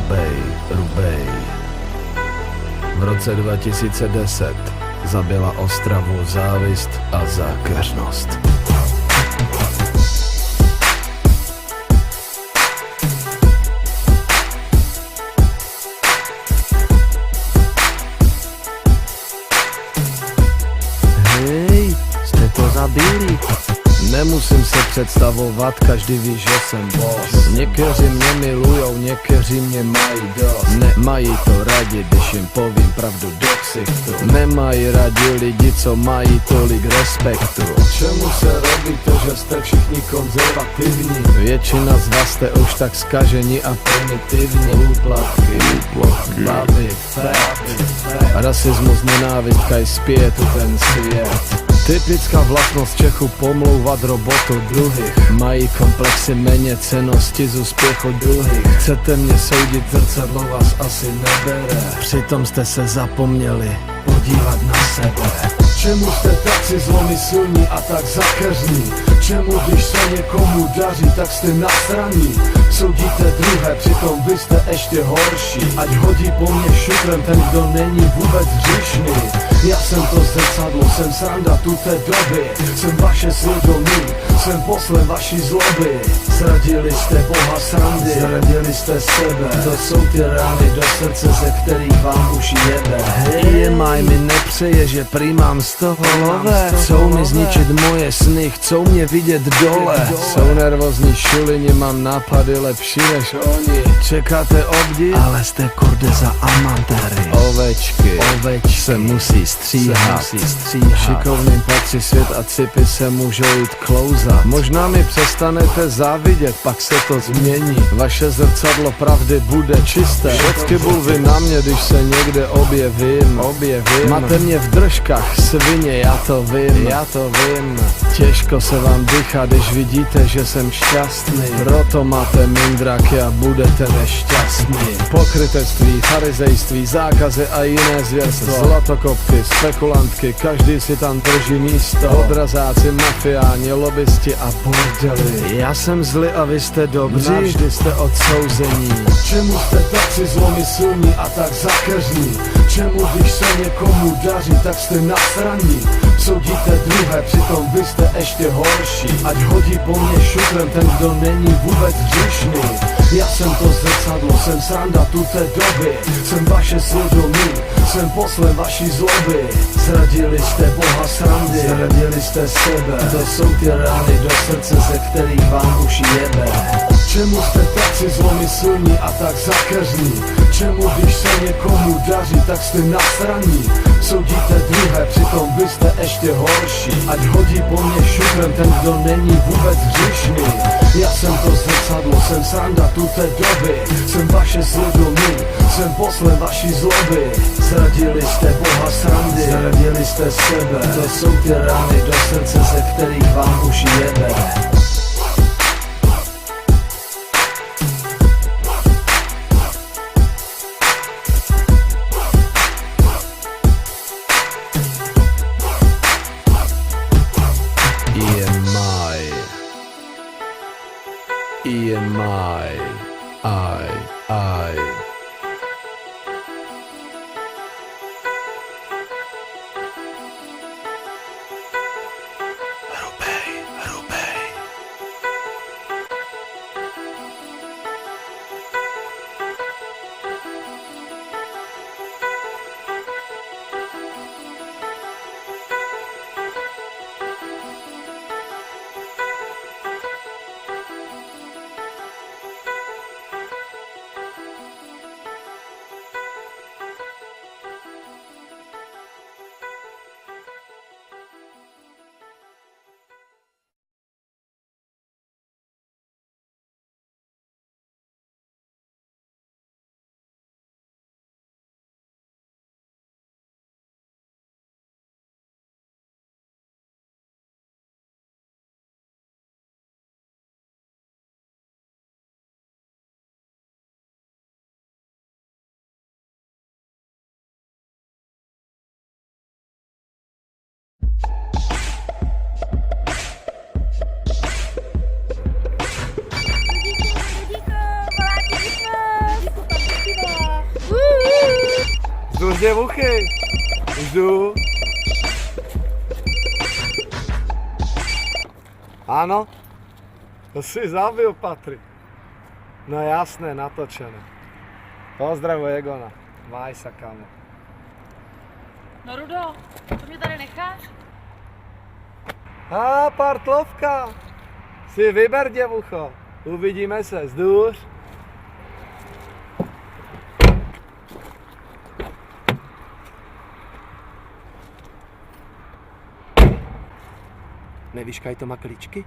Rubej. V roce 2010 zabila Ostravu závist a zákeřnost. Hej, jste to zabili. Nemusím se představovat, každý ví, že jsem boss. Někteří mě milujou, někteří mě mají dost. Nemají to rádi, když jim povím pravdu do ksichtu. Nemají rádi lidi, co mají tolik respektu. Čemu se robíte, že jste všichni konzervativní? Většina z vás jste už tak zkažení a primitivní. Úplatky, bavy, rasismus, nenávist, kaj zpět ten svět. Typická vlastnost Čechu pomlouvat robotu druhých. Mají komplexy méněcennosti z úspěchu druhých. Chcete mě soudit, zrcadlo vás asi nebere. Přitom jste se zapomněli podívat na sebe. Čemu jste tak si zlomyslní a tak zakeřní? Čemu když se někomu daří, tak jste nasraní? Soudíte druhé, přitom vy jste ještě horší. Ať hodí po mně šutrem ten, kdo není vůbec hříšný. Já jsem to zrcadlo, jsem sranda tuté doby. Jsem vaše svědomí, jsem poslem vaší zloby. Zradili jste Boha srandy, zradili jste sebe. To jsou ty rány do srdce, ze kterých vám už jebe. EMI mi nepřeje, že primám z toho lové. Chcou mi zničit moje sny, chcou mě vidět dole. Jsou nervózní šulini, mám nápady lepší než oni. Čekáte obdiv, Ale jste kurde za amatéry. ovečky se musí stříhat. Šikovným patří svět a cipy se můžou jít klouzat. Možná mi přestanete závidět, pak se to změní. Vaše zrcadlo pravdy bude čisté. Všechny bulvy na mě, když se někde objevím. Máte mě v držkách, svině, já to vím. Těžko se vám dýchá, když vidíte, že jsem šťastný. Proto máte mindraky a budete nešťastný. Pokrytectví, farizejství, zákazy a jiné zvěrstva. Zlatokopky, spekulantky, každý si tam drží místo. Odrazáci, mafiáni, lobbysti a bordely. Já jsem zlý a vy jste dobří, navždy jste odsouzení. Čemu jste tak si zlomyslní a tak zakeřní? Čemu když se někomu daří, tak jste nasraní? Soudíte druhé, přitom vy jste ještě horší. Ať hodí po mně šutrem ten, kdo není vůbec hříšný. Já jsem to zrcadlo, jsem sranda tuté doby. Jsem vaše svědomí, jsem poslem vaší zloby. Zradili jste Boha srandy, zradili jste sebe. To jsou ty rány do srdce, ze kterých vám už jebe. Čemu jste tak si zlomyslní a tak zakeřní? Čemu když se někomu daří, tak jste nasraní? Soudíte druhé, přitom vy jste ještě horší. Ať hodí po mně šutrem ten, kdo není vůbec hříšný. Já jsem to zrcadlo, jsem sranda tuté doby. Jsem vaše svědomí, jsem poslem vaší zloby. Zradili jste Boha srandy, zradili jste sebe. To jsou ty rány do srdce, ze kterých vám už jebe. EMI, I. děvuchy. Jdu. Ano? To si zabil, Patrik. No jasné, natočené. Pozdravuj Egona. Maj sa, kamo. No Rudo, to mě tady necháš? Partlovka. Si vyber, děvucho. Uvidíme se, zdůř. Nevíš, kaj to má klíčky?